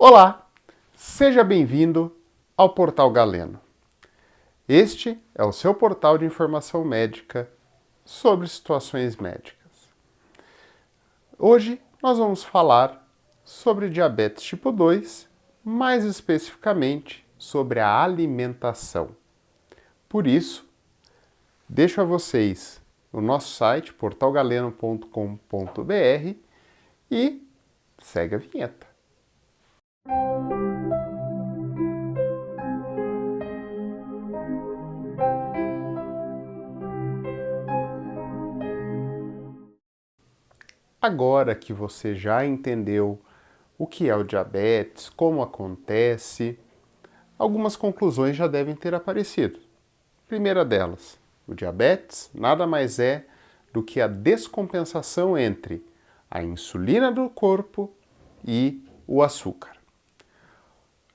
Olá, seja bem-vindo ao Portal Galeno. Este é o seu portal de informação médica sobre situações médicas. Hoje nós vamos falar sobre diabetes tipo 2, mais especificamente sobre a alimentação. Por isso, deixo a vocês o nosso site portalgaleno.com.br e segue a vinheta. Agora que você já entendeu o que é o diabetes, como acontece, algumas conclusões já devem ter aparecido. Primeira delas, o diabetes nada mais é do que a descompensação entre a insulina do corpo e o açúcar.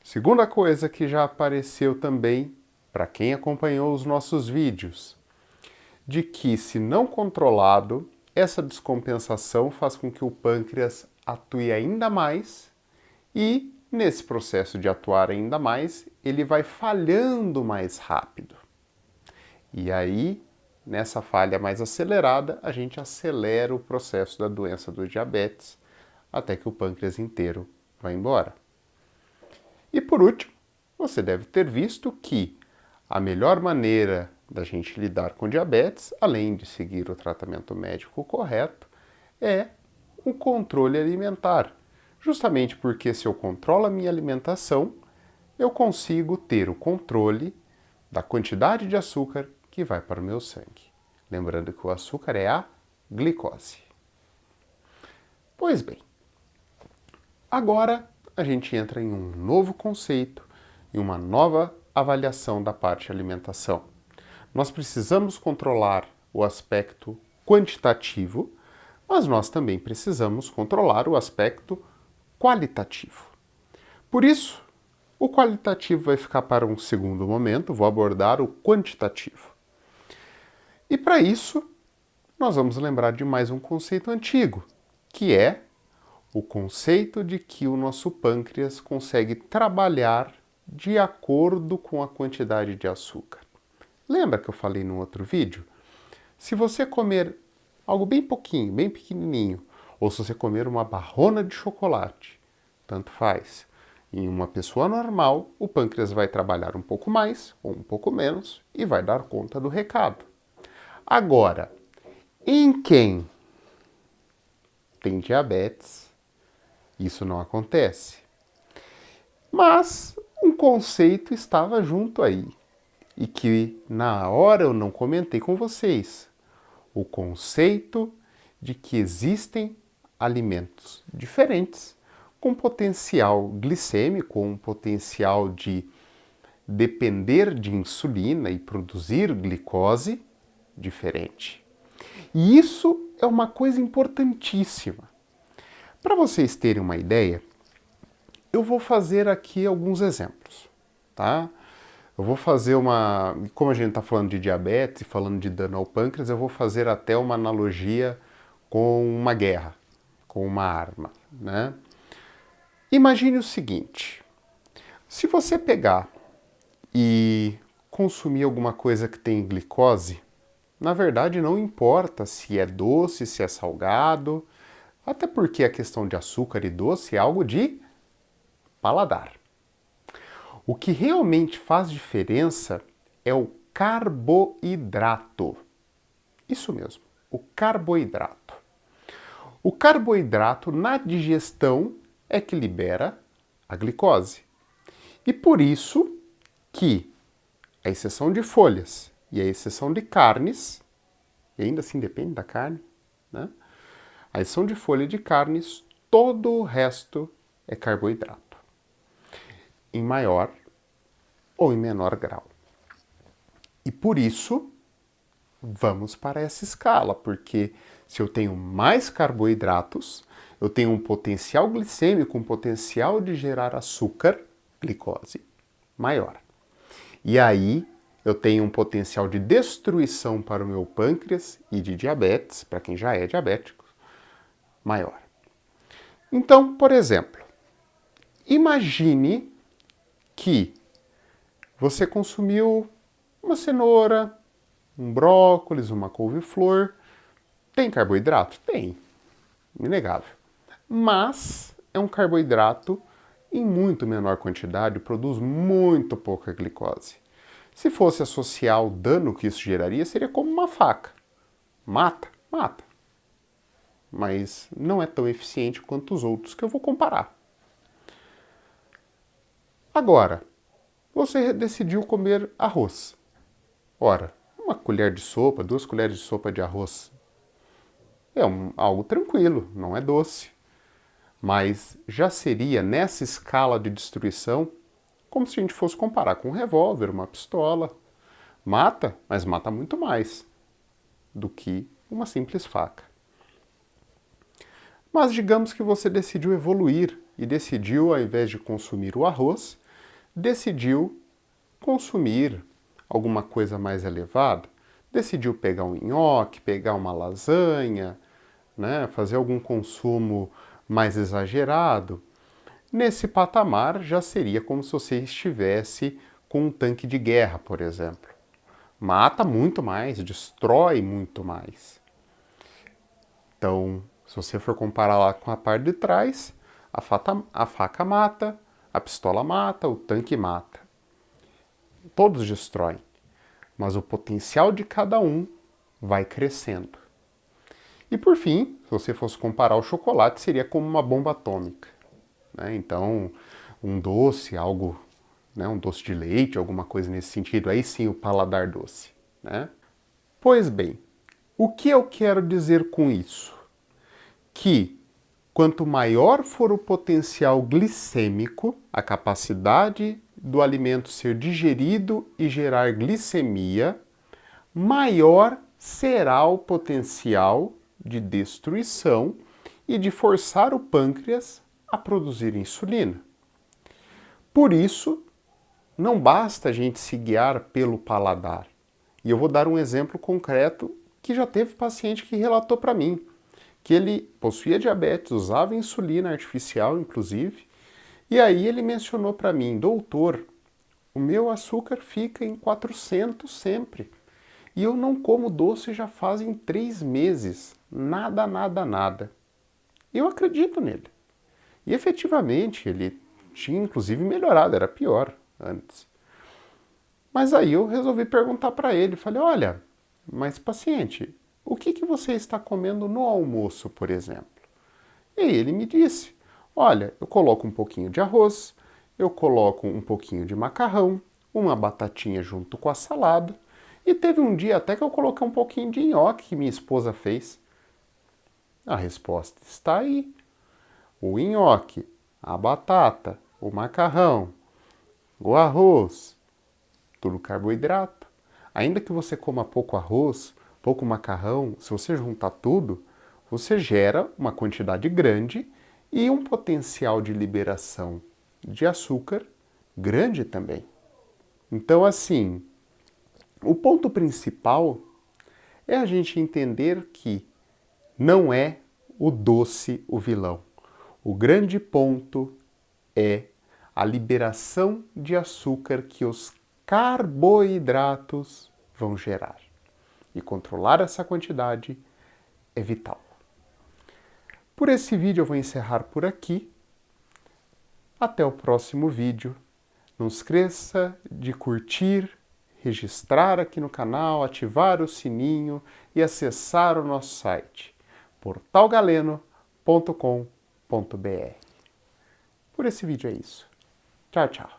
Segunda coisa que já apareceu também, para quem acompanhou os nossos vídeos, de que se não controlado, essa descompensação faz com que o pâncreas atue ainda mais e, nesse processo de atuar ainda mais, ele vai falhando mais rápido. E aí, nessa falha mais acelerada, a gente acelera o processo da doença do diabetes até que o pâncreas inteiro vai embora. E por último, você deve ter visto que a melhor maneira da gente lidar com diabetes, além de seguir o tratamento médico correto, é o controle alimentar. Justamente porque se eu controlo a minha alimentação, eu consigo ter o controle da quantidade de açúcar que vai para o meu sangue. Lembrando que o açúcar é a glicose. Pois bem, agora a gente entra em um novo conceito, em uma nova avaliação da parte alimentação. Nós precisamos controlar o aspecto quantitativo, mas nós também precisamos controlar o aspecto qualitativo. Por isso, o qualitativo vai ficar para um segundo momento, vou abordar o quantitativo. E para isso, nós vamos lembrar de mais um conceito antigo, que é o conceito de que o nosso pâncreas consegue trabalhar de acordo com a quantidade de açúcar. Lembra que eu falei no outro vídeo? Se você comer algo bem pouquinho, bem pequenininho, ou se você comer uma barrona de chocolate, tanto faz. Em uma pessoa normal, o pâncreas vai trabalhar um pouco mais ou um pouco menos e vai dar conta do recado. Agora, em quem tem diabetes, isso não acontece. Mas um conceito estava junto aí e que na hora eu não comentei com vocês. O conceito de que existem alimentos diferentes com potencial glicêmico, um potencial de depender de insulina e produzir glicose diferente. E isso é uma coisa importantíssima. Para vocês terem uma ideia, eu vou fazer aqui alguns exemplos, tá? Eu vou fazer como a gente está falando de diabetes, falando de dano ao pâncreas, eu vou fazer até uma analogia com uma guerra, com uma arma, né? Imagine o seguinte, se você pegar e consumir alguma coisa que tem glicose, na verdade não importa se é doce, se é salgado, até porque a questão de açúcar e doce é algo de paladar. O que realmente faz diferença é o carboidrato. Isso mesmo, o carboidrato. O carboidrato na digestão é que libera a glicose. E por isso que a exceção de folhas e a exceção de carnes, e ainda assim depende da carne, né? A exceção de folha e de carnes, todo o resto é carboidrato. Em maior ou em menor grau. E por isso, vamos para essa escala, porque se eu tenho mais carboidratos, eu tenho um potencial glicêmico, um potencial de gerar açúcar, glicose, maior. E aí, eu tenho um potencial de destruição para o meu pâncreas e de diabetes, para quem já é diabético, maior. Então, por exemplo, Imagine que você consumiu uma cenoura, um brócolis, uma couve-flor. Tem carboidrato? Tem, inegável. Mas é um carboidrato em muito menor quantidade, produz muito pouca glicose. Se fosse associar o dano que isso geraria, seria como uma faca. Mata? Mata. Mas não é tão eficiente quanto os outros que eu vou comparar. Agora, você decidiu comer arroz. Ora, uma colher de sopa, 2 colheres de sopa de arroz é algo tranquilo, não é doce. Mas já seria nessa escala de destruição como se a gente fosse comparar com um revólver, uma pistola. Mata, mas mata muito mais do que uma simples faca. Mas digamos que você decidiu evoluir e decidiu, ao invés de consumir o arroz, decidiu consumir alguma coisa mais elevada, decidiu pegar um nhoque, pegar uma lasanha, né, fazer algum consumo mais exagerado. Nesse patamar já seria como se você estivesse com um tanque de guerra, por exemplo. Mata muito mais, destrói muito mais. Então, se você for comparar lá com a parte de trás, a faca mata, a pistola mata, o tanque mata. Todos destroem, mas o potencial de cada um vai crescendo. E por fim, se você fosse comparar o chocolate, seria como uma bomba atômica, né? Então, um doce, algo, né, um doce de leite, alguma coisa nesse sentido, aí sim o paladar doce, né? Pois bem, o que eu quero dizer com isso? Que quanto maior for o potencial glicêmico, a capacidade do alimento ser digerido e gerar glicemia, maior será o potencial de destruição e de forçar o pâncreas a produzir insulina. Por isso, não basta a gente se guiar pelo paladar. E eu vou dar um exemplo concreto que já teve paciente que relatou para mim, que ele possuía diabetes, usava insulina artificial, inclusive, e aí ele mencionou para mim: doutor, o meu açúcar fica em 400 sempre. E eu não como doce já fazem 3 meses. Nada, nada, nada. Eu acredito nele. E efetivamente ele tinha inclusive melhorado, era pior antes. Mas aí eu resolvi perguntar para ele, falei: olha, mas paciente, o que você está comendo no almoço, por exemplo? E ele me disse: olha, eu coloco um pouquinho de arroz, eu coloco um pouquinho de macarrão, uma batatinha junto com a salada, e teve um dia até que eu coloquei um pouquinho de nhoque que minha esposa fez. A resposta está aí. O nhoque, a batata, o macarrão, o arroz, tudo carboidrato. Ainda que você coma pouco arroz, pouco macarrão, se você juntar tudo, você gera uma quantidade grande e um potencial de liberação de açúcar grande também. Então, assim, o ponto principal é a gente entender que não é o doce o vilão. O grande ponto é a liberação de açúcar que os carboidratos vão gerar. E controlar essa quantidade é vital. Por esse vídeo eu vou encerrar por aqui. Até o próximo vídeo. Não esqueça de curtir, registrar aqui no canal, ativar o sininho e acessar o nosso site portalgaleno.com.br. Por esse vídeo é isso. Tchau, tchau.